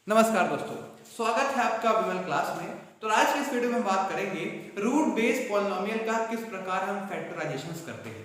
नमस्कार दोस्तों, स्वागत है आपका विमल क्लास में। तो आज के इस वीडियो में हम बात करेंगे रूट बेस्ड पॉलिनोमियल का किस प्रकार हम फैक्टराइजेशन करते हैं।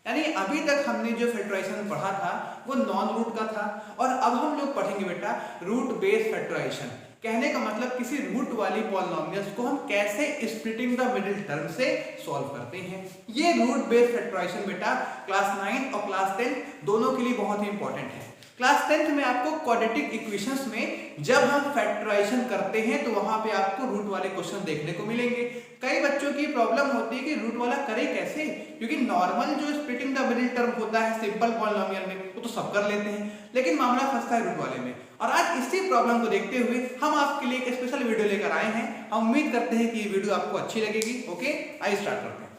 यानी अभी तक हमने जो फैक्टराइजेशन पढ़ा था वो नॉन रूट का था और अब हम लोग पढ़ेंगे बेटा रूट बेस्ड फैक्टराइजेशन। कहने का मतलब किसी रूट वाली पॉलिनोमियल्स को हम कैसे स्प्लिटिंग द मिडिल टर्म से सॉल्व करते हैं। ये रूट बेस्ड फैक्टराइजेशन बेटा क्लास 9 और क्लास 10 दोनों के लिए बहुत ही इंपॉर्टेंट है। क्लास 10th में आपको क्वाड्रेटिक इक्वेशंस में जब हम फैक्टराइजेशन करते हैं तो वहां पे आपको रूट वाले क्वेश्चन देखने को मिलेंगे। कई बच्चों की प्रॉब्लम होती है कि रूट वाला करे कैसे, क्योंकि नॉर्मल जो स्प्लिटिंग द मिडिल टर्म होता है सिंपल पॉलिनोमियल में वो तो सब कर लेते हैं, लेकिन मामला फंसता है रूट वाले में। और आज इसी प्रॉब्लम को देखते हुए हम आपके लिए एक स्पेशल वीडियो लेकर आए हैं। हम उम्मीद करते हैं कि ये वीडियो आपको अच्छी लगेगी। ओके, आइए स्टार्ट करते हैं।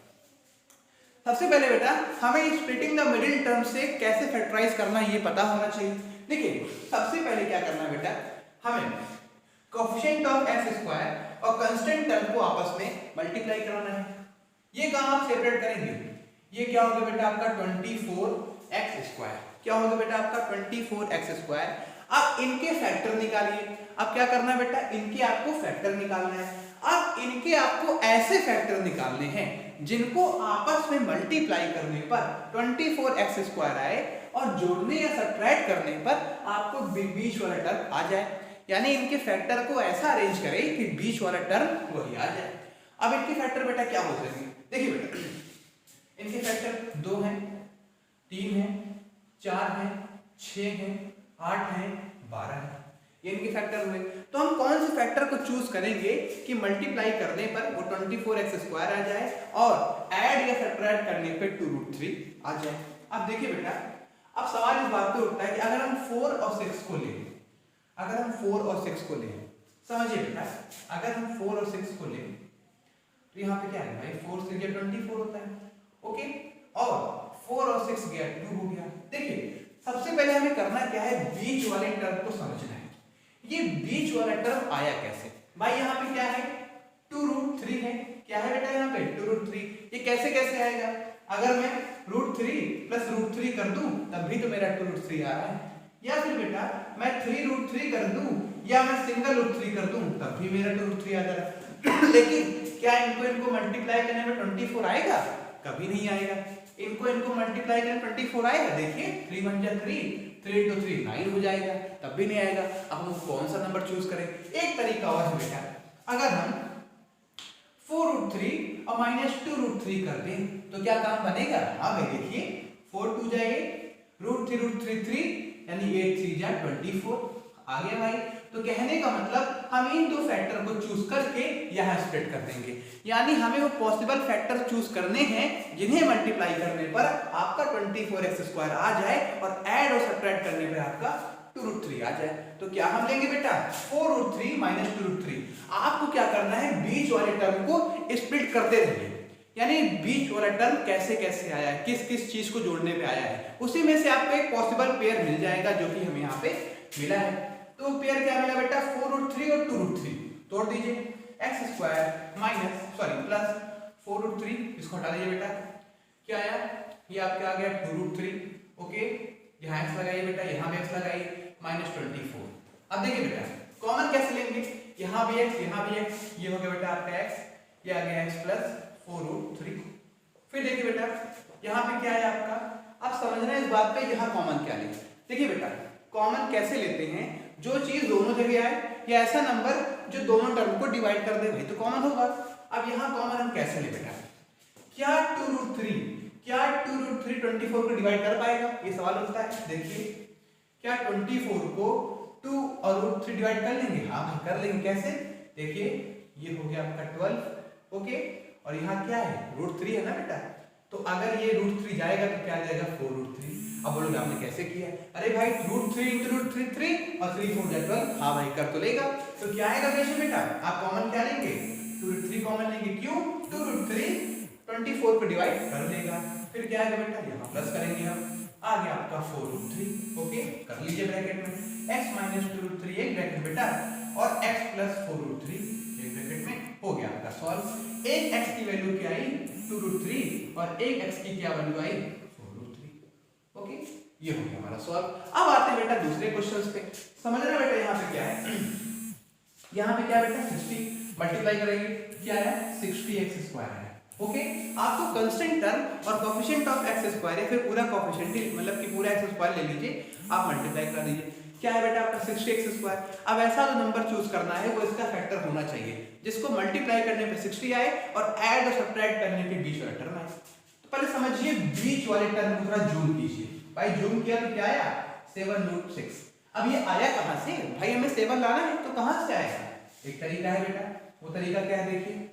सबसे पहले बेटा हमें स्प्लिटिंग द मिडिल टर्म से कैसे फैक्टराइज करना है ये पता होना चाहिए। देखिए सबसे पहले क्या करना है बेटा, हमें कोएफिशिएंट ऑफ एक्स स्क्वायर और कांस्टेंट टर्म को आपस में मल्टीप्लाई कराना है। ये काम आप सेपरेट करेंगे। ये क्या होगा बेटा आपका 24x स्क्वायर। क्या होगा बेटा आपका 24x स्क्वायर। अब इनके फैक्टर निकालिए। अब क्या करना है बेटा, इनके आपको फैक्टर निकालना है। अब इनके आपको ऐसे फैक्टर निकालने हैं जिनको आपस में मल्टीप्लाई करने पर 24x स्क्वायर आए और जोड़ने या सब्ट्रैक्ट करने पर आपको बीच वाला टर्म आ जाए। यानी इनके फैक्टर को ऐसा अरेंज करें कि बीच वाला टर्म वही आ जाए। अब इनके फैक्टर बेटा क्या हो जाएंगे, देखिए बेटा इनके फैक्टर 2 हैं, 3 हैं, 4 हैं, 6 हैं, 8 हैं, 12 हैं। ये इनके फैक्टर हुए। तो हम कौन से फैक्टर को चूज करेंगे कि मल्टीप्लाई करने पर वो 24x स्क्वायर आ जाए और ऐड या सब्ट्रैक्ट करने पे 2√3 आ जाए। अब देखिए बेटा, अब सवाल इस बात पे उठता है कि अगर हम 4 और 6 को लें, अगर हम 4 और 6 को लें, समझिए बेटा अगर हम 4 और 6 को लें तो यहाँ पे क्या है भाई, 4 से गया 24 होता है। ओके, और 4 और 6 गया 2 हो गया। देखिए सबसे पहले हमें करना क्या है, बीच वाले टर्म को समझना है। ये बीच वाला टर्म आया कैसे भाई, यहाँ पे क्या है 2√3 है। क्या है बेटा यहाँ पे 2√3। ये कैसे कैसे आएगा, अगर मैं √3 प्लस √3 कर दूं तब भी तो मेरा 2√3 आ रहा है, या फिर बेटा मैं 3√3 कर दूं या मैं सिंगल √3 कर दूं तब भी मेरा 2√3 आ जा रहा है। लेकिन क्या इनको मल्टीप्लाई करने में 24 आएगा, कभी नहीं आएगा। इनको मल्टीप्लाई करने 24 आएगा, देखिए 3 1 जा 3, 3 into 3 9 हो जाएगा, तब भी नहीं आएगा। अब हम कौन सा नंबर चूज करें। एक तरीका और है बेटा, अगर हम 4√3 और -2√3 कर दें तो क्या काम बनेगा। हाँ भाई देखिए 4 2 जाएंगे, √3 3 यानी 8 3 जा 24 आ गया भाई। तो कहने का मतलब हम इन दो फैक्टर को चूज करके यहां स्प्लिट कर देंगे। यानी हमें वो पॉसिबल फैक्टर चूज करने हैं जिन्हें मल्टीप्लाई करने पर आपका 24x स्क्वायर आ जाए और ऐड और सब्ट्रैक्ट करने पर आपका 2√3 आ जाए। तो क्या हम लेंगे बेटा 4√3 - 2√3। आपको क्या करना है, बीच वाले टर्म को स्प्लिट करते रहिए। यानी बीच वाला टर्म कैसे कैसे आया है, किस किस चीज को जोड़ने पे आया है, उसी में से आपको एक पॉसिबल पेयर मिल जाएगा जो कि हमें यहाँ पे मिला है। तो पेयर क्या मिला बेटा 4√3 और 2√3 तोड़ दीजिए, x स्क्वायर प्लस 4√3 इसको हटा दीजिए बेटा, क्या आया ये आपका आ गया 2√3। ओके, यहाँ x लगाइए बेटा, यहाँ भी x लगाइए -24। अब देखिए बेटा कॉमन कैसे लेंगे, यहाँ भी x यहाँ भी x, ये हो गया बेटा आपका x, ये आ गया x प्लस 4√3। फिर देखिए बेटा यहाँ पे क्या है आपका, अब समझना है इस बात पे यहाँ कॉमन क्या लेंगे। देखिए बेटा कॉमन कैसे लेते हैं, जो चीज दोनों जगह आए या ऐसा नंबर जो दोनों टर्म को डिवाइड कर दे भाई तो कॉमन होगा। अब यहाँ कॉमन हम कैसे ले बेटा, क्या 2√3 24 को डिवाइड कर पाएगा, ये सवाल उठता है। देखिए क्या 24 को 2 और √3 डिवाइड कर लेंगे, हाँ भाई कर लेंगे। कैसे, देखिए ये हो गया आपका 12। ओके, और यहाँ क्या है √3 है ना बेटा, तो अगर ये √3 जाएगा तो क्या जाएगा 4√3। अब बोलोगे आपने कैसे किया, अरे भाई √3 into √3 3 और 3 4 12। हाँ भाई कर तो लेगा। तो क्या आएगा क्वेश्चन बेटा, आप कॉमन क्या लेंगे 2√3 कॉमन लेंगे। क्यों, 2√3 24 को डिवाइड कर देगा। फिर क्या आएगा बेटा, यहाँ प्लस करेंगे हम, आ गया आपका 4√3। ओके, कर लीजिए ब्रैकेट में x - 2√3 एक ब्रैकेट बेटा और x प्लस 4√3 एक ब्रैकेट में, हो गया आपका सॉल्व। एक x की वैल्यू क्या आई 2√3 और एक x की क्या वैल्यू आई 4√3। ओके, ये हो गया हमारा सॉल्व। अब आते हैं बेटा दूसरे क्वेश्चंस पे। समझना बेटा यहाँ पे क्या है, यहाँ पे क्या बेटा 60 मल्टीप्लाई करेंगे, क्या है 60x² है। ओके, आपको कांस्टेंट टर्म और कोएफिशिएंट ऑफ x² या फिर पूरा कोएफिशिएंट मतलब कि पूरा x² ले लीजिए, आप मल्टीप्लाई कर दीजिए। क्या है बेटा आपका 60x²। अब ऐसा जो नंबर चूज करना है वो इसका फैक्टर होना चाहिए जिसको मल्टीप्लाई करने पे 60 आए और ऐड और सब्ट्रैक्ट करने पे बीच वाला टर्म आए। तो पहले समझिए बीच वाले टर्म को थोड़ा जूम कीजिए। भाई जूम किया तो क्या आया 7√6। अब ये आया कहां से भाई, हमें 7 लाना है तो कहां से आएगा। एक तरीका है बेटा, वो तरीका क्या है देखिए,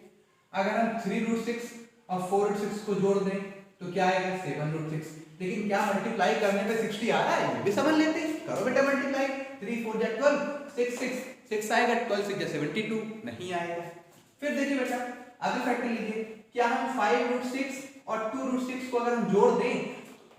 अगर हम 3√6 और 4√6 को जोड़ दें तो क्या आएगा 7√6। लेकिन क्या मल्टीप्लाई करने पे 60 आ रहा है, ये भी समझ लेते हैं। करो बेटा मल्टीप्लाई, 3 4 जा 12, 6 आएगा, 12 6 जा 72, नहीं आएगा। फिर देखिए बेटा आगे फैक्टर लीजिए, क्या हम 5√6 और 2√6 को अगर हम जोड़ दें,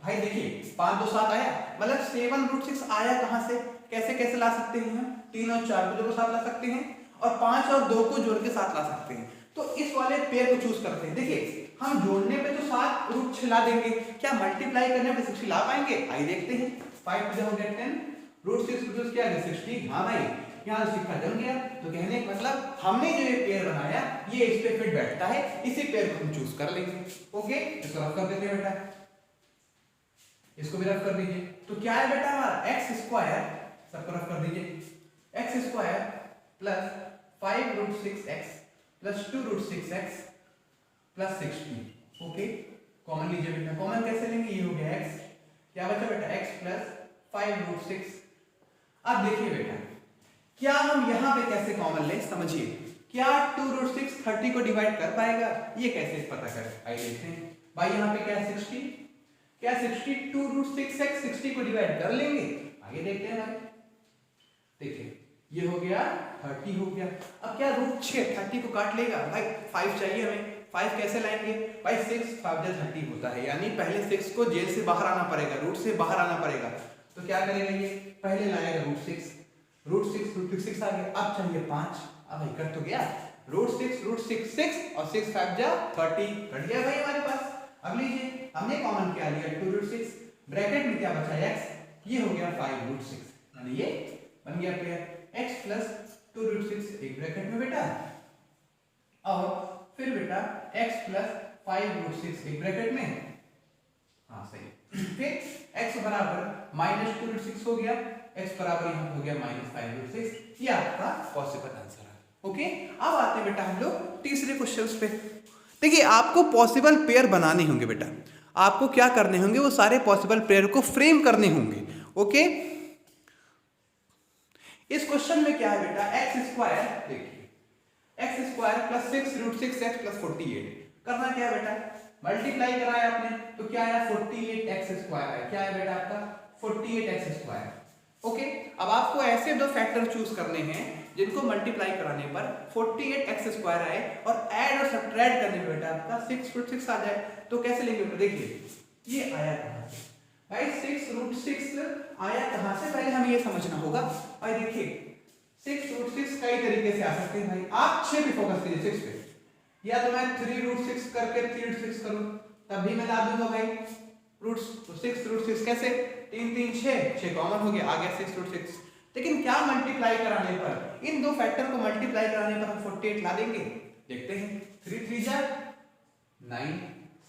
भाई देखिए 5 2 7 आया, मतलब 7√6 आया कहां से, कैसे कैसे ला सकते हैं हम, 3 और 4 को जोड़ के साथ ला सकते हैं और 5 और 2 को जोड़ के साथ ला सकते हैं। तो इस वाले पेयर को चूज करते हैं। देखिए हम जोड़ने पे तो 7√6 ला देंगे, क्या मल्टीप्लाई करने पे 60 ला पाएंगे, आइए देखते हैं। 5 हो गया 10, √6 क्या है 60। हाँ भाई यहाँ सिक्का जम गया, तो कहने का मतलब हमने जो ये पेयर बनाया ये इस पे फिट बैठता है, इसी पेयर को हम चूज कर लेंगे। ओके, इसको रफ कर देते हैं बेटा, इसको भी रफ कर दीजिए। तो क्या है बेटा हमारा x², सबको रफ कर दीजिए, x² plus 5√6x plus 2√6x plus 60। Okay, common लीजिए बेटा, कॉमन कैसे लेंगे, ये हो गया x, क्या बचा बेटा x प्लस 5√6। अब देखिए बेटा क्या हम यहाँ पे कैसे कॉमन ले, समझिए, क्या 2√6 30 को डिवाइड कर पाएगा, ये कैसे पता करें, आइए देखते हैं। भाई यहाँ पे क्या है 60, क्या 60 2√6x 60 को डिवाइड कर लेंगे, आगे देखते हैं भाई। देखिए ये हो गया 30 हो गया। अब क्या √6 30 को काट लेगा, भाई 5 चाहिए हमें, 5 कैसे लाएंगे भाई, 6 5 जा 30 होता है, यानी पहले 6 को जेल से बाहर आना पड़ेगा, रूट से बाहर आना पड़ेगा। तो क्या करेगा ये, पहले लाएगा √6 आ गया। अब चाहिए 5, अब भाई कट तो गया, √6 6 और 6 5 जा 30, कट गया भाई हमारे पास। अब लीजिए हमने कॉमन क्या लिया 2√6, ब्रैकेट में क्या बचा x, ये हो गया 5√6, यानी ये बन गया पेयर x प्लस 2√6 एक ब्रैकेट में बेटा, और फिर बेटा x प्लस 5√6 एक ब्रैकेट में, हाँ सही। फिर x बराबर -2√6 हो गया, x बराबर यहाँ हो गया -5√6, ये आपका पॉसिबल आंसर है। ओके, अब आते हैं बेटा हम लोग तीसरे क्वेश्चंस पे। देखिए आपको पॉसिबल पेयर बनाने होंगे बेटा, आपको क्या करने होंगे, वो सारे पॉसिबल पेयर को फ्रेम करने होंगे। ओके, इस क्वेश्चन में क्या है बेटा, x², देखिए x² प्लस 6√6x प्लस 48, करना क्या है बेटा, मल्टीप्लाई कराया आपने तो क्या आया 48x² है, क्या है बेटा आपका 48x²। ओके, अब आपको ऐसे दो फैक्टर चूज करने हैं जिनको मल्टीप्लाई कराने पर 48x² आए और ऐड और सब्ट्रैक्ट करने पे बेटा आपका 6√6 आ जाए। तो कैसे लेंगे बेटा, देखिए ये आया कहां से भाई, 6√6 आया कहां से, पहले हमें ये समझना होगा। भाई देखिए 6√6 कई तरीके से आ सकते हैं भाई, आप 6 पे फोकस कीजिए, 6 पे, या तो मैं 3√6 करके 3√6 करूं तब भी मैं ला दूंगा भाई रूट्स। तो 6√6 कैसे, 3 3 6 कॉमन हो गया, आ गया 6√6। लेकिन क्या मल्टीप्लाई कराने पर, इन दो फैक्टर को मल्टीप्लाई कराने पर हम 48 ला देंगे, देखते हैं। 3 3 जा 9,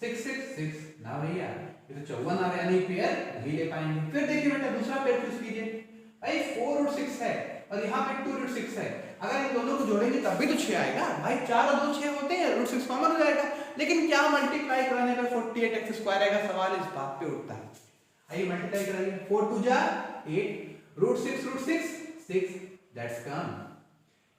6 6 6 ना भैया, ये तो 54 आ रहा है, नहीं पेयर नहीं ले पाएंगे। फिर देखिए बेटा दूसरा पेयर चूज कीजिए, भाई 4√6 है और यहाँ पे 2√6 है, अगर इन दोनों को जोड़ेंगे तब भी तो 6 आएगा भाई, 4 और 2 6 होते हैं, √6 कॉमन हो जाएगा। लेकिन क्या मल्टीप्लाई कराने पर 48x² आएगा, सवाल इस बात पे उठता है। आइए मल्टीप्लाई कराइए, 4 2 जा 8, √6 6, दैट्स कम,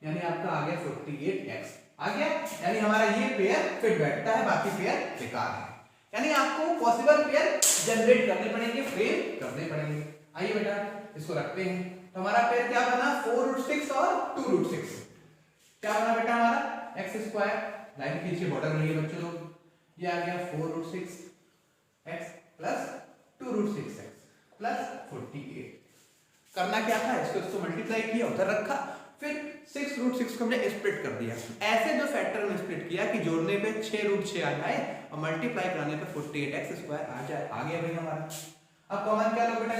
यानी आपका आ गया 48x आ गया, यानी हमारा ये पेयर फिट बैठता है, बाकी पेयर बेकार है। यानी आपको पॉसिबल पेयर जनरेट करने पड़ेंगे, फ्रेम करने पड़ेंगे। आइए बेटा इसको रखते हैं, तो हमारा पेयर क्या बना 4√6 और 2√6, क्या बना बेटा हमारा x², लाइन खींचिए, बॉर्डर नहीं बच्चों लोग, ये आ गया 4√6x प्लस 2√6x प्लस 48। करना क्या था, इसको मल्टीप्लाई किया, उधर रखा, फिर 6√6 को हमने स्प्लिट कर दिया। ऐसे दो फैक्टर में स्प्लिट किया कि जोड़ने पे 6√6 आ जाए और मल्टीप्लाई कराने पे 48x² आ जाए, आ गया भाई हमारा। अब कॉमन क्या लो बेटा,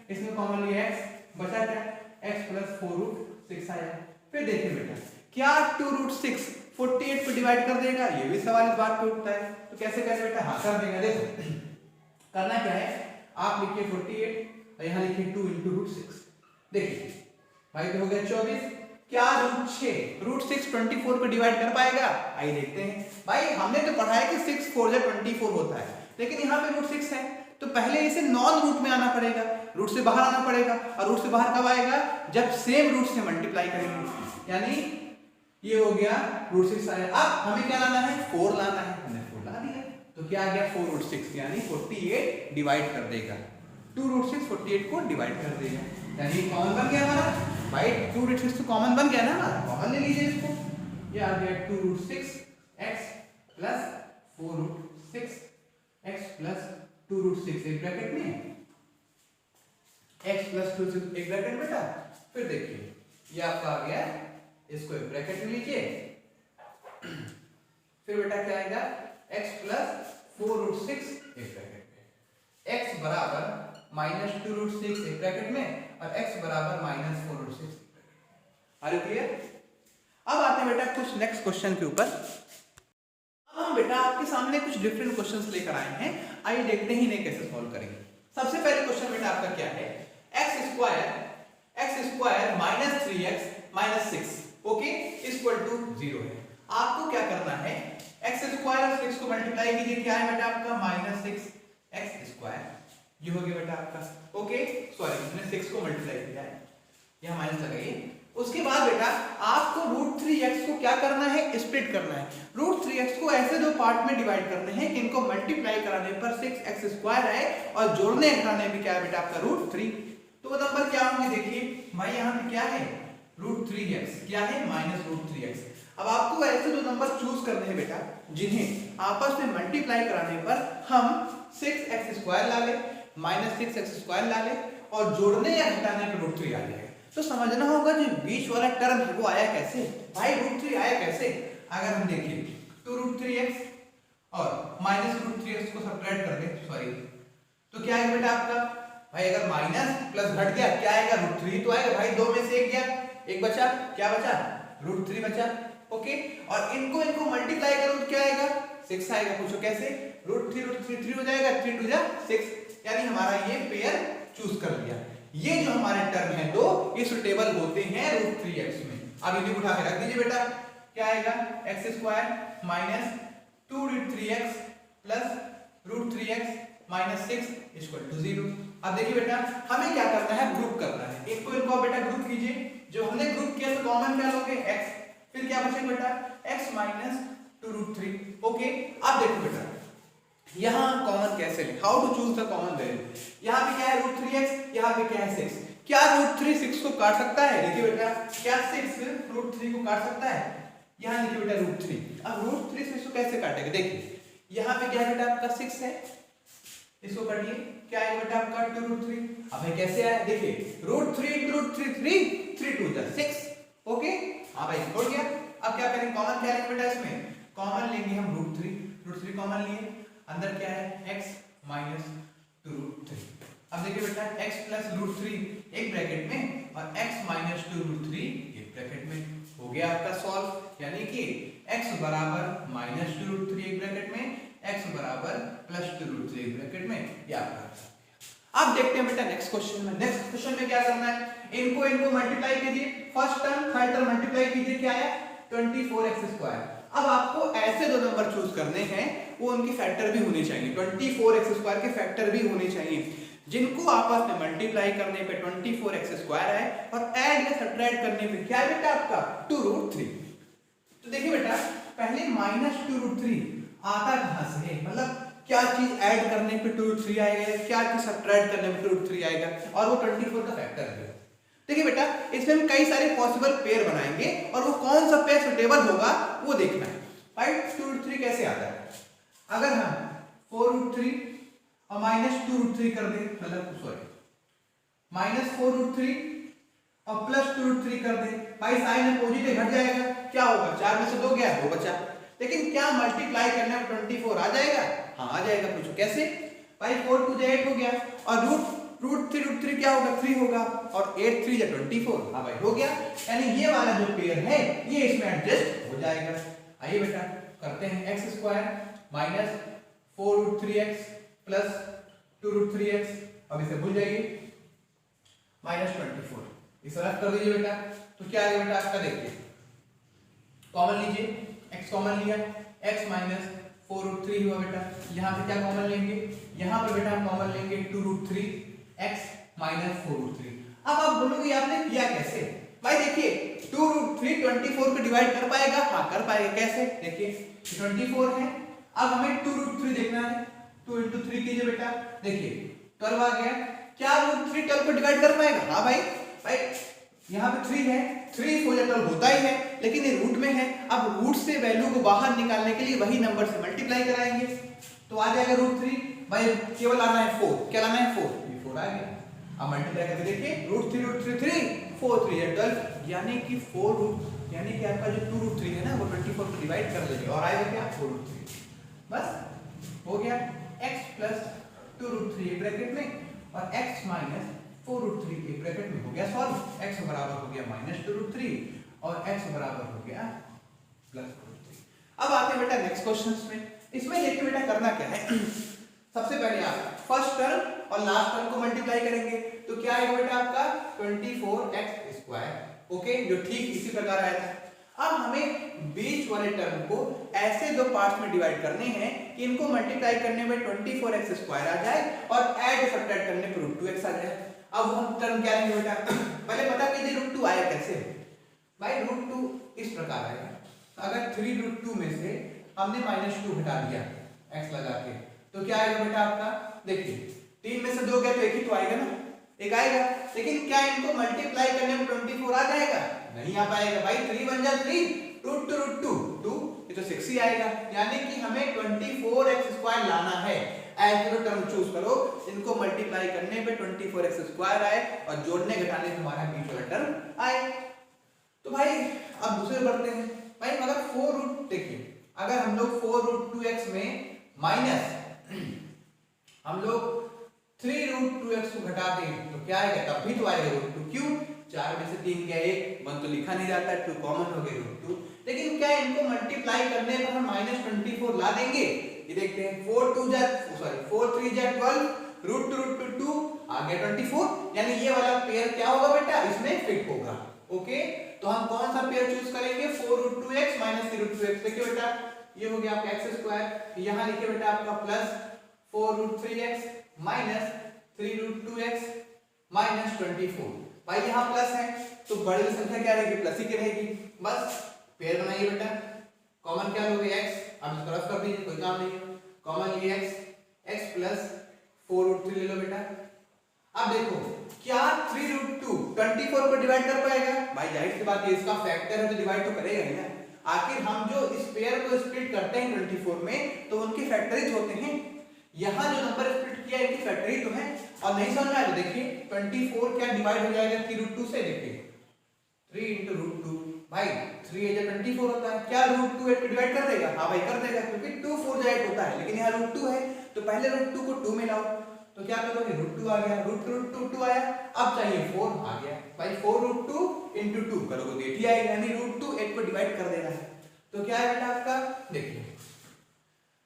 इसमें कॉमन लिया x, बचा क्या x प्लस 6 आया। फिर देखिए बेटा, क्या 2 रूट 6 48 को डिवाइड कर देगा? ये भी सवाल इस बात पे उठता है। तो कैसे करें बेटा? हाँ कर देगा। देखो करना क्या है, आप लिखिए 48 और यहाँ लिखिए 2 इंटू रूट 6। देखिए भाई तो हो गया 24। क्या रूट 6 24 को डिवाइड कर पाएगा? आइए देखते हैं। भाई हमने तो पढ़ा है कि 6 4 जा 24 होता है, लेकिन यहाँ पे रूट 6 है तो पहले इसे नॉन रूट में आना पड़ेगा, रूट से बाहर आना पड़ेगा। और रूट से बाहर कब आएगा? जब सेम रूट से मल्टीप्लाई करेंगे। यानी ये हो गया रूट 6 आया। अब हमें क्या लाना है? 4 लाना है। हमने 4 ला दिया तो क्या आ गया? 4 रूट 6 यानी 48 डिवाइड कर देगा। 2 रूट 6 48 को डिवाइड कर देगा, यानी कॉमन बन गया हमारा। भाई 2 रूट 6 तो कॉमन बन गया ना हमारा, कॉमन ले लीजिए इसको। ये आ गया 2 root 6 x plus 4 root 6 x plus 2 root 6 एक ब्रैकेट में, x प्लस 2 एक ब्रैकेट बेटा। फिर देखिए ये आपका आ गया, इसको एक ब्रैकेट में लीजिए। फिर बेटा क्या आएगा? x प्लस 4 रूट 6 एक ब्रैकेट में, x बराबर माइनस 2 रूट 6 एक ब्रैकेट में और x बराबर minus 4 root 6। Are you clear? अब आते हैं बेटा कुछ नेक्स्ट क्वेश्चन के ऊपर। अब हम बेटा आपके सामने कुछ डिफरेंट क्वेश्चंस लेकर आए हैं, आइए देखते हैं इन्हें कैसे सॉल्व करेंगे। सबसे पहले क्वेश्चन बेटा आपका क्या है? x square minus 3x minus 6 okay equal to 0 है। आपको क्या करना है? x स्क्वायर और 6 को मल्टीप्लाई कीजिए, क्या है बेटा आपका? Minus 6x square. ये हो गया बेटा आपका ओके, सॉरी मैंने 6 को मल्टीप्लाई किया है, यहाँ माइनस लगाइए। उसके बाद बेटा आपको रूट 3x को क्या करना है? स्प्लिट करना है। रूट 3x को ऐसे दो पार्ट में डिवाइड करने हैं कि इनको मल्टीप्लाई कराने पर 6x स्क्वायर आए और जोड़ने घटाने में क्या है बेटा आपका? रूट 3। तो वो नंबर क्या होंगे? देखिए भाई यहाँ पे क्या है? रूट 3x, क्या है? Minus root 3x। अब आपको ऐसे दो नंबर चूज करने हैं बेटा जिन्हें आपस में मल्टीप्लाई कराने पर हम 6x स्क्वायर ला ले, माइनस 6x स्क्वायर ला ले और जोड़ने या घटाने पर रूट 3 आ जाएगा। तो समझना होगा जो बीच वाला टर्म है वो आया कैसे? भाई रूट 3 आया कैसे? अगर हम देखिए 2 रूट 3x और माइनस रूट 3x को सब्ट्रैक्ट कर दें, सॉरी, तो क्या आएगा बेटा आपका? भाई अगर माइनस प्लस घट गया क्या आएगा? रूट 3 तो आएगा। भाई 2 में से 1 गया, 1 बचा, क्या बचा? रूट 3 बचा ओके। और इनको मल्टीप्लाई करो तो क्या आएगा? 6 आएगा। पूछो कैसे? रूट 3 हो जाएगा, 3 2 जा 6, यानी हमारा ये पेयर चूज कर लिया। ये जो हमारे टर्म है दो, ये सुटेबल होते हैं रूट 3x में। अब इन्हें उठा के रख दीजिए बेटा, क्या आएगा? x square minus 2 root 3x plus root 3x minus 6 equal to 0। अब देखिए बेटा हमें क्या करना है? ग्रुप करना है। इनको बेटा ग्रुप कीजिए। जो हमने ग्रुप किया तो कॉमन क्या लोगे? x, फिर क्या बचेगा बेटा? x minus 2 root 3 okay. अब देखो बेटा यहाँ कॉमन कैसे ले, how to choose the common value. यहाँ पे क्या है? रूट 3x, यहाँ पे क्या है? 6। क्या रूट 3 6 को काट सकता है? देखिए बेटा क्या 6 रूट 3 को काट सकता है? यहाँ लिखिए बेटा रूट 3। अब रूट 3 6 को कैसे काटेगा? देखिए यहाँ पे क्या है बेटा आपका? 6 है, इसको काटिए, क्या है बेटा आपका? 2 रूट 3। अब ये कैसे आया? देखिए रूट 3 इंटू रूट 3 3 2 जा 6 ओके। हाँ भाई हो गया। अब क्या करेंगे? कॉमन क्या लेंगे बेटा? इसमें कॉमन लेंगे हम रूट 3 कॉमन लिए, अंदर क्या है? x minus 2 root 3। अब देखिए बेटा x प्लस रूट 3 एक ब्रैकेट में और x माइनस 2 रूट 3 एक ब्रैकेट में। हो गया आपका सॉल्व, यानी कि x बराबर माइनस 2 रूट 3 एक ब्रैकेट में, x बराबर प्लस 2 रूट 3 एक ब्रैकेट में। ये आपका। अब देखते हैं बेटा नेक्स्ट क्वेश्चन में। नेक्स्ट क्वेश्चन में क्या करना है? इनको मल्टीप्लाई कीजिए, first term third term multiply कीजिए, क्या आया? 24x square. अब आपको ऐसे दो नंबर चूज करने हैं, वो उनके फैक्टर भी होने चाहिए, 24x स्क्वायर के फैक्टर भी होने चाहिए, जिनको आपस में मल्टीप्लाई करने पे 24x स्क्वायर है और ऐड या सब्ट्रैक्ट करने पे क्या है बेटा आपका? 2 रूट 3। तो देखिए बेटा पहले माइनस 2 रूट 3 आता कहां से है? मतलब क्या चीज ऐड करने पे 2 रूट 3 आएगा, क्या चीज सब्ट्रैक्ट करने पे 2 रूट 3 आएगा, और वो 24 का फैक्टर है। देखिए बेटा इसमें हम कई सारे पॉसिबल पेयर बनाएंगे और वो कौन सा पेयर सुटेबल होगा वो देखना है। राइट 2 रूट 3 कैसे आता है? अगर हम 4 रूट 3 और माइनस 2 रूट 3 कर दें, मतलब सॉरी माइनस 4 रूट 3 और प्लस 2 रूट 3 कर दें, भाई साइन अपोजिट घट जाएगा, क्या होगा? 4 में से 2 गया, 2 बचा। लेकिन क्या मल्टीप्लाई करने पर 24 आ जाएगा? हाँ आ जाएगा। पूछो कैसे? भाई 4 2 8 हो गया और रूट रूट थ्री क्या होगा 3 होगा और 8 3 या 24। हाँ भाई हो गया, यानी ये वाला जो पेयर है ये इसमें एडजस्ट हो जाएगा। आइए बेटा करते हैं X square minus 4 root 3x plus 2 root 3x, अब इसे भूल जाइए, माइनस 24 इसे रद्द कर दीजिए बेटा। तो क्या आएगा बेटा आपका, देखिए कॉमन लीजिए, x कॉमन लिया, x माइनस 4 रूट 3 हुआ बेटा। यहाँ पे क्या कॉमन लेंगे, यहाँ पर बेटा हम कॉमन लेंगे 2 रूट 3 x माइनस 4 रूट 3। अब आप बोलोगे आपने किया कैसे, भाई देखिए 2 रूट 3 24 को डिवाइड कर पाएगा, हाँ कर पाएगा। कैसे, देखिए 24 है, अब हमें 2 रूट 3 देखना है, 2 into 3 कीजिए बेटा, देखिए 12 आ गया। क्या रूट 3 12 को डिवाइड कर पाएगा, हाँ भाई यहाँ पे 3 है, 3 4 12 होता ही है, लेकिन ये रूट में है। अब रूट से वैल्यू को बाहर निकालने के लिए वही नंबर से मल्टीप्लाई कराएंगे, तो आ जाएगा रूट 3। भाई केवल आना है 4, क्या लाना है 4, ये 4 आ गया। अब मल्टीप्लाई करके देखिए रूट 3 3 4 3 या 12, यानी कि 4 रूट, यानी कि आपका जो 2 रूट 3 है ना वो 24 को डिवाइड कर लेंगे और आएगा क्या 4 रूट 3। बस हो गया, x प्लस 2 रूट 3 ब्रैकेट में और x माइनस 4 रूट 3 एक ब्रैकेट में हो गया सॉल्व। x बराबर हो गया माइनस 2 रूट 3 और x बराबर हो गया प्लस 2 रूट 3। अब आते हैं बेटा नेक्स्ट क्वेश्चंस में। इसमें देखिए बेटा करना क्या है, सबसे पहले आप फर्स्ट टर्म और लास्ट टर्म को मल्टीप्लाई करेंगे, तो क्या आएगा बेटा आपका 24x स्क्वायर। ओके, जो ठीक इसी प्रकार आया था। अब हमें बीच वाले टर्म को ऐसे दो पार्ट्स में डिवाइड करने हैं कि इनको मल्टीप्लाई करने में 24x स्क्वायर आ जाए और ऐड सब्ट्रैक्ट करने पर रूट 2x आ जाए। अब हम टर्म क्या लेंगे बेटा, पहले पता कीजिए रूट 2 आया कैसे। भाई रूट 2 इस प्रकार आएगा, अगर 3 रूट 2 में से हमने माइनस 2 हटा दिया x लगा के, तो क्या आएगा बेटा आपका, देखिए 3 में से 2 गया तो एक ही तो आएगा ना, एक आएगा। लेकिन क्या इनको मल्टीप्लाई करने में 24 आ जाएगा, नहीं आ पाएगा। भाई 3 1 जा 3, रूट 2 2, ये तो 6 ही आएगा। यानी कि हमें 24x स्क्वायर लाना है। ऐसे जो टर्म चूज करो इनको मल्टीप्लाई करने पे 24x स्क्वायर आए और जोड़ने घटाने से हमारा बीच वाला टर्म आए। तो भाई अब दूसरे बढ़ते हैं। भाई अगर 4 रूट, देखिए अगर हम लोग 4 रूट 2x में माइनस हम लोग 3 रूट 2x को घटा दें तो क्या आएगा, तब भी तो आएगा रूट 2। क्यों, 4 में से 3 गया 1, 1 तो लिखा नहीं जाता, 2 कॉमन हो गया रूट 2। लेकिन क्या इनको मल्टीप्लाई करने पर हम माइनस 24 ला देंगे, ये देखते हैं 4 3 जा 12, रूट 2 आ गया 24, यानी ये वाला पेयर क्या होगा बेटा, इसमें फिट होगा। ओके, तो हम कौन सा पेयर चूज करेंगे, 4 root 2x minus 3 root 2x। देखिए बेटा ये हो गया आपका x स्क्वायर, यहाँ लिखिए बेटा आपका plus 4 root 3x minus 3 root 2x minus 24। भाई यहाँ प्लस है तो बड़ी संख्या क्या रहेगी, प्लस ही की रहेगी। बस पेयर बनाइए बेटा, कॉमन क्या लोगे x, अब इसको रद्द कर दीजिए, कोई काम नहीं है, कॉमन लिए x प्लस 4 रूट 3 ले लो बेटा। अब देखो क्या 3 रूट 2 24 को डिवाइड कर पाएगा, भाई जाहिर सी बात है इसका फैक्टर है तो डिवाइड तो करेगा ही ना। आखिर हम जो इस पेयर को स्प्लिट करते हैं 24 में तो उनके फैक्टरीज होते हैं, यहाँ जो नंबर स्प्लिट किया इनकी फैक्टरी तो है। और नहीं समझ में आया तो देखिए 24 क्या डिवाइड हो जाएगा 3 रूट 2 से, देखिए 3 into रूट 2, भाई 3 8 24 होता है, क्या रूट 2 8 को डिवाइड कर देगा, हाँ भाई कर देगा, क्योंकि 2 4 जा 8 होता है, लेकिन यहाँ रूट 2 है तो पहले रूट 2 को 2 में लाओ, तो क्या करोगे रूट 2 आ गया, रूट 2 आया, अब चाहिए 4 आ गया। भाई 4 रूट 2 into 2 करोगे तो 8 ही आएगा, यानी रूट 2 8 को डिवाइड कर देना है। तो क्या है बेटा आपका, देखिए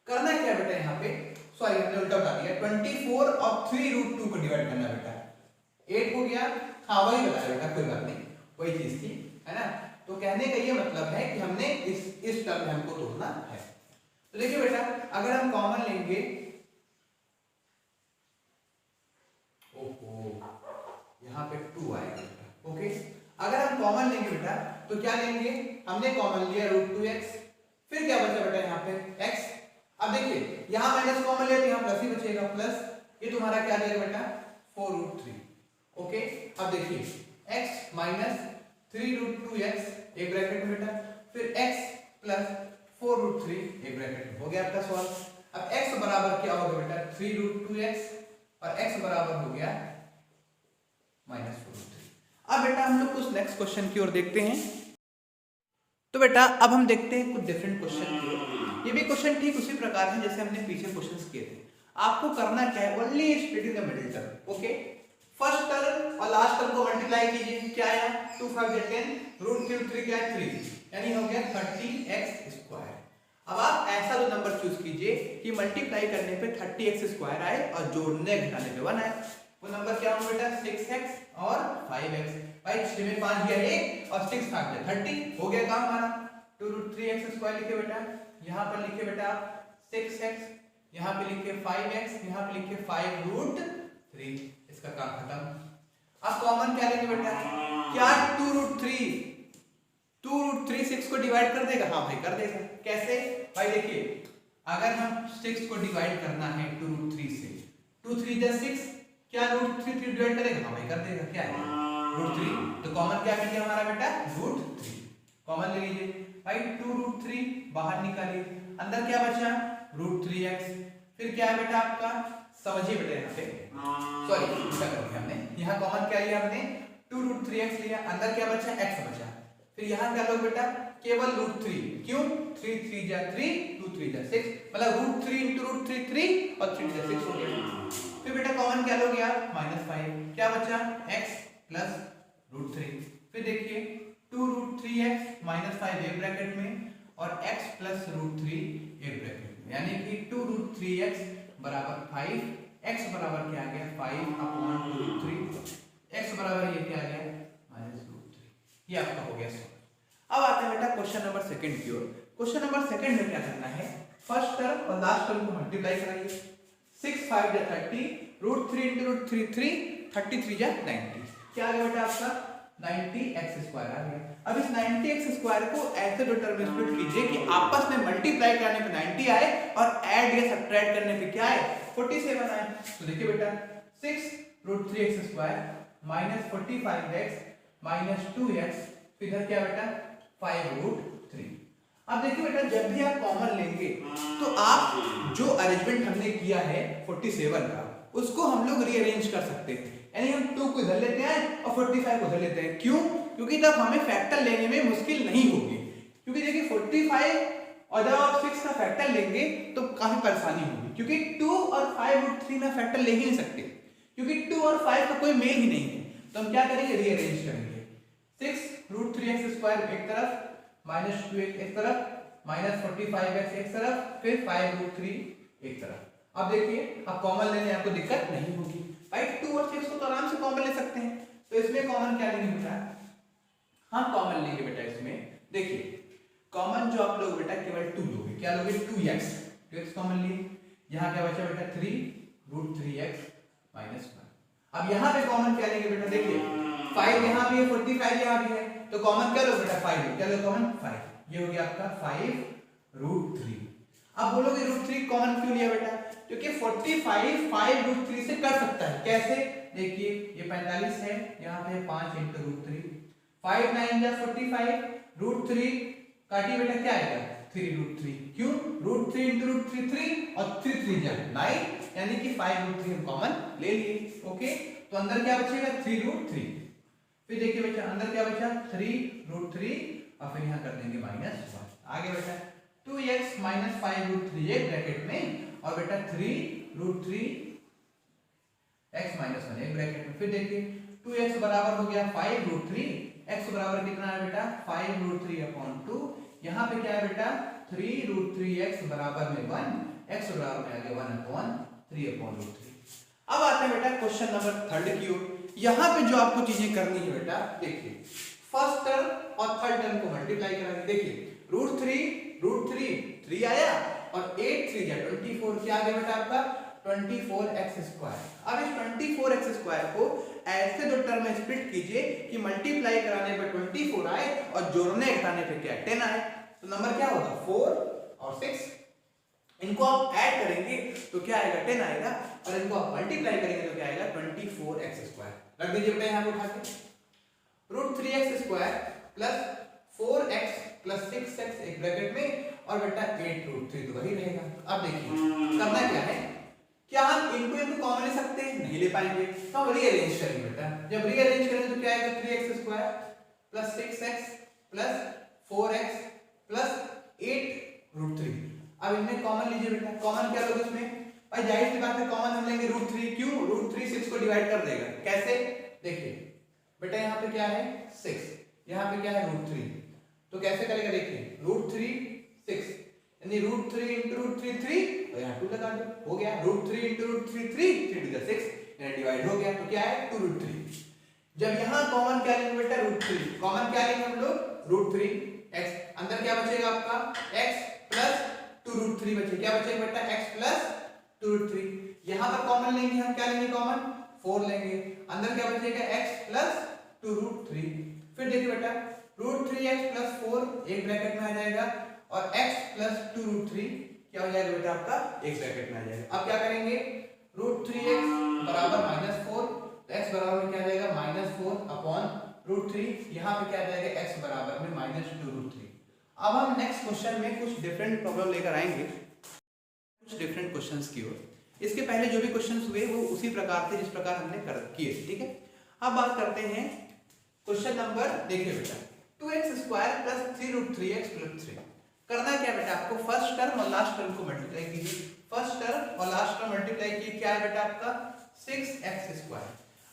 करना क्या बेटा, यहाँ पे सॉरी हमने उल्टा बता दिया, 24 और 3 रूट 2 को डिवाइड करना बेटा, 8 हो गया, हाँ वही बताया बेटा, कोई बात नहीं, वही चीज थी, है ना। तो कहने का ये मतलब है कि हमने इस टर्म में हमको तोड़ना है। तो देखिए बेटा अगर हम कॉमन लेंगे, ओहो यहाँ पे 2 आएगा बेटा। ओके, अगर हम कॉमन लेंगे बेटा तो क्या लेंगे, हमने कॉमन लिया रूट 2x, फिर क्या बचा बेटा यहाँ पे x। अब देखिए यहाँ माइनस कॉमन लिया तो यहाँ प्लस ही बचेगा, प्लस ये तुम्हारा क्या देगा बेटा 4 रूट 3। ओके, अब देखिए x माइनस 3 रूट 2x एक ब्रैकेट में बेटा, फिर x प्लस 4 रूट 3 एक ब्रैकेट में, हो गया आपका सवाल। अब x बराबर क्या होगा बेटा 3 रूट 2x और x बराबर हो गया माइनस 4 रूट 3। अब बेटा हम लोग कुछ नेक्स्ट क्वेश्चन की ओर देखते हैं। तो बेटा अब हम देखते हैं कुछ डिफरेंट क्वेश्चन की ओर। ये भी क्वेश्चन ठीक उसी प्रकार है जैसे हमने पीछे क्वेश्चंस किए थे। आपको करना क्या है, only split in the middle term. Okay, first term और लास्ट टर्म को मल्टीप्लाई कीजिए, क्या आया 2 5 10, √3 क्या है 3, यानी हो गया 30x²। अब आप ऐसा जो नंबर चूज कीजिए कि मल्टीप्लाई करने पे 30x² आए और जोड़ने घटाने पे 1 आए। वो नंबर क्या होगा बेटा 6x और 5x। भाई 6 में 5 गया 1 और 6 भाग गया 30, हो गया काम हमारा। 2√3x² लिखे बेटा, यहाँ पर लिखे बेटा आप 6x, यहाँ पे लिखे 5x, यहाँ पे लिखे 5√3, इसका काम खत्म। अब कॉमन क्या लेंगे बेटा, क्या 2√3 6 को डिवाइड कर देगा? हाँ भाई कर देगा। कैसे? भाई देखिए, अगर हम 6 को डिवाइड करना है 2√3 से, 2 3 जा 6, क्या √3 डिवाइड करेगा? हाँ भाई कर देगा। क्या है √3, तो कॉमन क्या मिल गया हमारा बेटा √3, कॉमन ले लीजिए। भाई 2√3 बाहर निकालिए, अंदर क्या बचा √3x, फिर क्या है बेटा आपका, समझिए बेटा यहाँ पे, सॉरी क्या कर दिया हमने, यहाँ कॉमन क्या लिया हमने 2√3x लिया, अंदर क्या बचा x बचा, फिर यहाँ क्या लोग बेटा केवल √3, क्यों 3 3 जा 3, 2 3 जा 6, मतलब √3 × √3 3 और 3 जा 6 हो गया। फिर बेटा कॉमन क्या लोगे आप -5, क्या बचा x प्लस √3, फिर देखिए 2√3x -5 एक ब्रैकेट में और x प्लस √3 एक ब्रैकेट में, यानी कि 2√3x बराबर 5, x बराबर क्या आ गया 5/√3, x बराबर ये क्या आ गया -√3। ये आपका हो गया सॉल्व। अब आते हैं बेटा क्वेश्चन नंबर सेकंड की ओर। क्वेश्चन नंबर सेकंड में क्या करना है, फर्स्ट टर्म और लास्ट टर्म को मल्टीप्लाई कराइए। 6 5 जा 30, √3 × √3 3, 33 जा 90, क्या आ गया बेटा आपका 90x² आ गया। अब इस 90x² को ऐसे दो टर्म में स्प्लिट कीजिए कि आपस में मल्टीप्लाई करने पे 90 आए और ऐड या सब्ट्रैक्ट करने पे क्या आए 47 आए। तो देखिए बेटा 6√3x² -45x 2x, इधर क्या बेटा 5√3। अब देखिए बेटा जब भी आप कॉमन लेंगे तो आप जो अरेंजमेंट हमने किया है 47 का, उसको हम लोग रीअरेंज कर सकते हैं, यानी हम 2 को इधर लेते हैं और 45 को इधर लेते हैं। क्यों? क्योंकि तब हमें फैक्टर लेने में मुश्किल नहीं होगी, क्योंकि देखिए 45 और जब आप 6 का फैक्टर लेंगे तो काफी परेशानी होगी, क्योंकि 2 और 5√3 में फैक्टर ले ही नहीं सकते, क्योंकि 2 और 5 का कोई मेल ही नहीं है। तो हम क्या करेंगे रीअरेंज करेंगे, 6√3x² एक तरफ, -2x एक तरफ, -45x एक तरफ, फिर 5√3 एक तरफ। अब देखिए अब कॉमन लेने आपको दिक्कत नहीं होगी। भाई 2 और 6 को तो आराम से कॉमन ले सकते हैं, तो इसमें कॉमन क्या लेंगे बेटा, हम कॉमन लेंगे बेटा इसमें, देखिए कॉमन जो आप लोग बेटा केवल 2 लोगे, क्या लोगे 2x कॉमन लिए, यहाँ क्या बचा बेटा 3√3x -1। अब यहाँ पे कॉमन क्या लेंगे बेटा, देखिए 5 यहाँ भी है 45 यहाँ भी है, तो कॉमन क्या लो बेटा 5, क्या लो कॉमन 5, ये हो गया आपका 5√3। अब बोलोगे √3 कॉमन क्यों लिया बेटा, क्योंकि 45 5√3 से कर सकता है। कैसे? देखिए ये 45 है, यहाँ पे 5 × √3, 5 9 जा 45, √3 काटिए बेटा क्या आएगा 3√3, क्यों √3 × √3 3 और 3 3 जा 9, यानी कि 5√3 हम कॉमन ले लिए। ओके, तो अंदर क्या बचेगा 3√3, फिर देखिए बेटा अंदर क्या बचा 3√3 और फिर यहाँ कर देंगे -1। आगे बेटा 2x -5√3 एक ब्रैकेट में और बेटा 3√3 x -1 एक ब्रैकेट में, फिर देखिए 2x बराबर हो गया 5√3, x बराबर कितना है बेटा 5√3/2, यहाँ पे क्या है बेटा 3√3x बराबर में 1, x बराबर में आ गया 1/3/√3। अब आते हैं बेटा क्वेश्चन नंबर थर्ड की ओर। यहाँ पे जो आपको चीजें करनी है बेटा, देखिए फर्स्ट टर्म और थर्ड टर्म को मल्टीप्लाई कराएंगे। देखिए √3 3 आया और 8 3 जा 24, क्या आ गया बेटा आपका 24x²। अब इस 24x² को ऐसे दो टर्म में स्प्लिट कीजिए कि मल्टीप्लाई कराने पर 24 आए और जोड़ने घटाने पे क्या 10 आए। तो नंबर क्या होगा 4 और 6, इनको आप ऐड करेंगे तो क्या आएगा 10 आएगा, और इनको आप मल्टीप्लाई करेंगे तो क्या आएगा 24x²। रख दीजिए बेटा यहाँ पे उठा के, √3x² plus 4x plus 6x एक ब्रैकेट में और बेटा 8√3 तो वही रहेगा। अब देखिए करना क्या है, क्या हम इनको कॉमन ले सकते हैं? नहीं ले पाएंगे, तो हम रीअरेंज करेंगे बेटा। जब रीअरेंज करेंगे तो क्या आएगा 3x² plus 6x plus 4x plus 8√3। अब इनमें कॉमन लीजिए बेटा, कॉमन क्या लोगे इसमें, भाई जाहिर सी बात है कॉमन हम लेंगे √3, क्यों? √3 6 को डिवाइड कर देगा। कैसे? देखिए बेटा यहाँ पे क्या है 6, यहाँ पे क्या है √3, तो कैसे करेगा देखिए √3 6 यानी √3 into √3 3 और यहाँ 2 लगा दो, हो गया √3 into √3 3 3 to the 6 यानी डिवाइड हो गया। तो क्या है 2√3। जब यहाँ कॉमन क्या लेंगे बेटा √3, कॉमन क्या लेंगे हम लोग √3 x, अंदर क्या बचेगा आपका x प्लस 2√3 बचेगा, क्या बचेगा बेटा x प्लस 2√3। यहाँ पर कॉमन लेंगे हम, क्या लेंगे कॉमन 4 लेंगे, अंदर क्या बचेगा x प्लस 2√3। फिर देखिए बेटा √3x प्लस 4 एक ब्रैकेट में आ जाएगा और x प्लस 2√3 क्या हो जाएगा बेटा आपका एक ब्रैकेट में आ जाएगा। अब क्या करेंगे √3x बराबर -4, तो x बराबर में क्या आ जाएगा -4 अपॉन √3, यहाँ पे क्या आ जाएगा x बराबर में -2√3। अब हम नेक्स्ट क्वेश्चन में कुछ डिफरेंट प्रॉब्लम लेकर आएंगे, कुछ डिफरेंट क्वेश्चंस की ओर। इसके पहले जो भी क्वेश्चंस हुए वो उसी प्रकार थे जिस प्रकार हमने किए, ठीक है। अब बात करते हैं क्वेश्चन नंबर, देखिए बेटा 2x² प्लस 3√3x प्लस 3। करना क्या बेटा आपको, फर्स्ट टर्म और लास्ट टर्म को मल्टीप्लाई कीजिए, फर्स्ट टर्म और लास्ट टर्म मल्टीप्लाई कीजिए, क्या है बेटा आपका 6x²।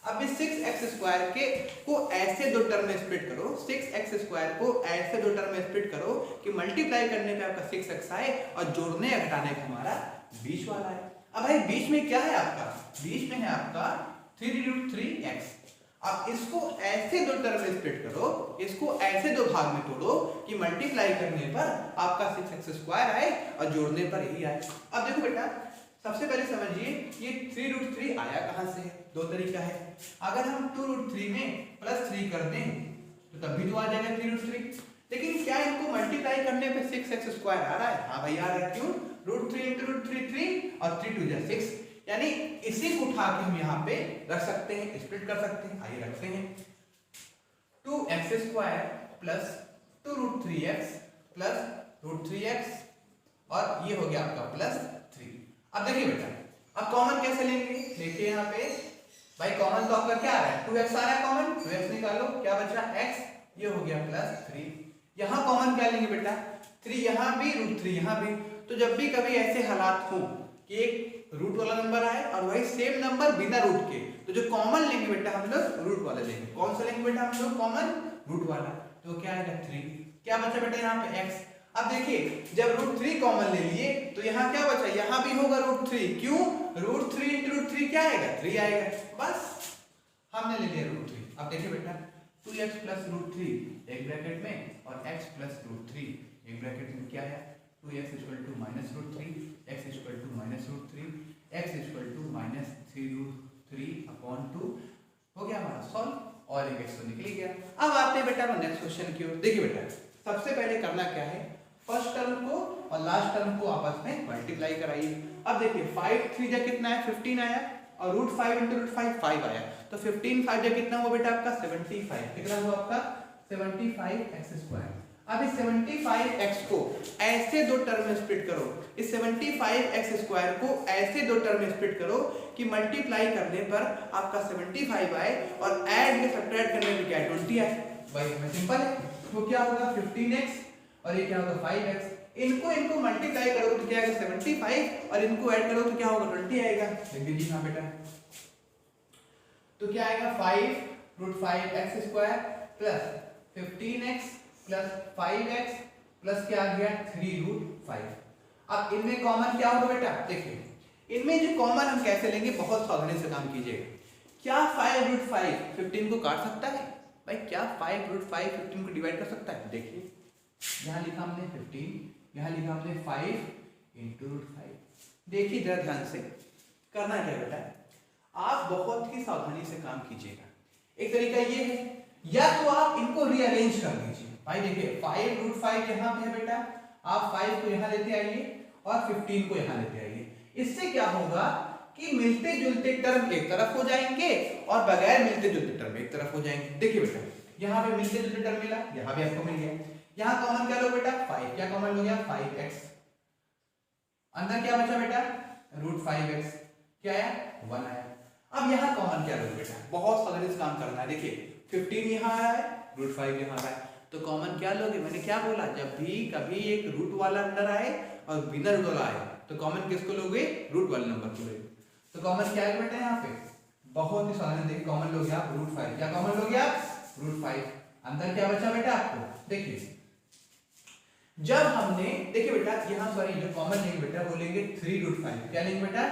अब इस 6x² के को ऐसे दो टर्म में स्प्लिट करो, 6x² को ऐसे दो टर्म में स्प्लिट करो कि मल्टीप्लाई करने पे आपका 6x आए और जोड़ने या घटाने पे हमारा बीच वाला है। अब भाई बीच में क्या है आपका, बीच में है आपका 3√3x। अब इसको ऐसे दो टर्म में स्प्लिट करो, इसको ऐसे दो भाग में तोड़ो कि मल्टीप्लाई करने पर आपका 6x² आए और जोड़ने पर यही आए। अब देखो बेटा सबसे पहले समझिए ये 3√3 आया कहां से, दो तरीका है। अगर हम 2√3 में +3 कर दें तो तब भी तो आ जाएगा 3√3, लेकिन क्या इनको मल्टीप्लाई करने पे 6x² आ रहा है? हाँ भाई आ रहा है, क्यों? √3 into √3 3 और 3 to the 6, यानी इसी को उठा के हम यहाँ पे रख सकते हैं, स्प्लिट कर सकते हैं। आइए रखते हैं 2x² plus 2√3x plus √3x और ये हो गया आपका +3। अब देखिए बेटा अब कॉमन कैसे लेंगे, देखिए यहाँ पे भाई कॉमन तो आपका क्या आ रहा है 2x आ रहा है, कॉमन 2x निकालो, क्या बचा x, ये हो गया +3। यहाँ कॉमन क्या लेंगे बेटा 3 यहाँ भी √3 यहाँ भी। तो जब भी कभी ऐसे हालात हो कि एक रूट वाला नंबर आए और वही सेम नंबर बिना रूट के, तो जो कॉमन लेंगे बेटा हम लोग रूट वाला लेंगे। कौन सा लेंगे बेटा हम लोग कॉमन, रूट वाला। तो क्या आएगा 3, क्या बचा बेटा यहाँ पे x। अब देखिए जब √3 कॉमन ले लिए तो यहाँ क्या बचा, यहाँ भी होगा √3, क्यों? √3 into √3 क्या आएगा 3 आएगा, बस हमने ले लिया √3। अब देखिए बेटा 2x प्लस √3 एक ब्रैकेट में और x प्लस √3 एक ब्रैकेट में, क्या है 2x equal to -√3 x equal to -√3 x equal to -3√3 upon 2 हो गया हमारा सॉल्व और एक x तो निकल गया। अब आते हैं बेटा नेक्स्ट क्वेश्चन की ओर। देखिए बेटा सबसे पहले करना क्या है, फर्स्ट टर्म को और लास्ट टर्म को आपस में मल्टीप्लाई कराइए। अब देखिए 5 3 जा कितना है 15 आया और √5 into √5 5 आया, तो 15 5 जा कितना हुआ बेटा आपका 75, कितना हुआ आपका 75x²। अब इस 75x को ऐसे दो टर्म में स्प्लिट करो, इस 75x² को ऐसे दो टर्म में स्प्लिट करो कि मल्टीप्लाई करने पर आपका 75 आए और ऐड या सब्ट्रैक्ट करने पर क्या 20 आए। भाई हमें सिंपल है, तो क्या होगा 15x और ये क्या होगा 5x। इनको मल्टीप्लाई करोगे तो क्या आएगा 75 और इनको ऐड करोगे तो क्या होगा 20 आएगा। लिख दीजिए यहाँ बेटा, तो क्या आएगा 5√5x² plus 15x plus 5x plus क्या आ गया 3√5। अब इनमें कॉमन क्या होगा बेटा, देखिए इनमें जो कॉमन हम कैसे लेंगे, बहुत सावधानी से काम कीजिएगा। क्या 5√5 15 को काट सकता है? भाई क्या 5√5 15 को डिवाइड कर सकता है? देखिए यहाँ लिखा हमने 15, यहाँ लिखा हमने 5 into √5। देखिए जरा ध्यान से करना क्या बेटा, आप बहुत ही सावधानी से काम कीजिएगा। एक तरीका ये है, या तो आप इनको रीअरेंज कर दीजिए। भाई देखिए 5√5 यहाँ पे है बेटा, आप 5 को यहाँ लेते आइए और 15 को यहाँ लेते आइए। इससे क्या होगा कि मिलते जुलते टर्म एक तरफ हो जाएंगे और बगैर मिलते जुलते टर्म एक तरफ हो जाएंगे। देखिए बेटा यहाँ पे मिलते जुलते टर्म मिला, यहाँ भी आपको मिल गया। यहाँ कॉमन क्या लो बेटा 5, क्या कॉमन हो गया 5x, अंदर क्या बचा बेटा √5x, क्या आया 1 आया। अब यहाँ कॉमन क्या लो बेटा, बहुत सावधानी से काम करना है। देखिए 15 यहाँ आया है, √5 यहाँ आया, तो कॉमन क्या लोगे, मैंने क्या बोला, जब भी कभी एक रूट वाला अंदर आए और बिना रूट वाला आए तो कॉमन किसको लोगे, रूट वाले नंबर को लोगे। तो कॉमन क्या है बेटा यहाँ पे, बहुत ही साधारण, देखिए कॉमन लोगे आप रूट 5, क्या कॉमन लोगे आप रूट 5। अंतर क्या बचा बेटा आपको, देखिए जब हमने, देखिए बेटा यहाँ सॉरी जो कॉमन लेंगे बेटा वो लेंगे 3 रूट 5, क्या लेंगे बेटा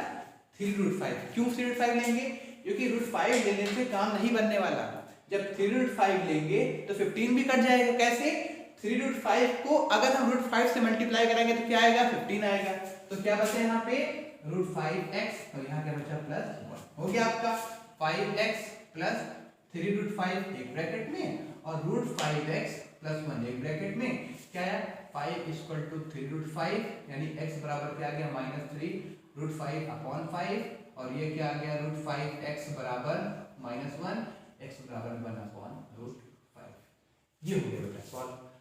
3 रूट 5। क्यों 3 रूट 5 लेंगे, क्योंकि रूट 5 लेने से काम नहीं बनने वाला। जब 3 रूट 5 लेंगे तो 15 भी कट जाएगा, कैसे 3 रूट 5 को अगर हम रूट 5 से मल्टीप्लाई करेंगे तो क्या आएगा 15 आएगा। तो क्या बचा यहाँ पे रूट 5x और यहाँ क्या बचा प्लस 1, हो गया आपका 5x प्लस 3 रूट 5 एक ब्रैकेट में और रूट 5x प्लस 1 एक ब्रैकेट में, क्या है 5 इक्वल टू 3 रूट 5 यानी x बराबर क्या आ गया -3 रूट 5 अपॉन 5 और ये क्या आ गया रूट 5x बराबर -1 x बराबर 1 अपॉन रूट 5। ये हो गया बेटा सॉल्व।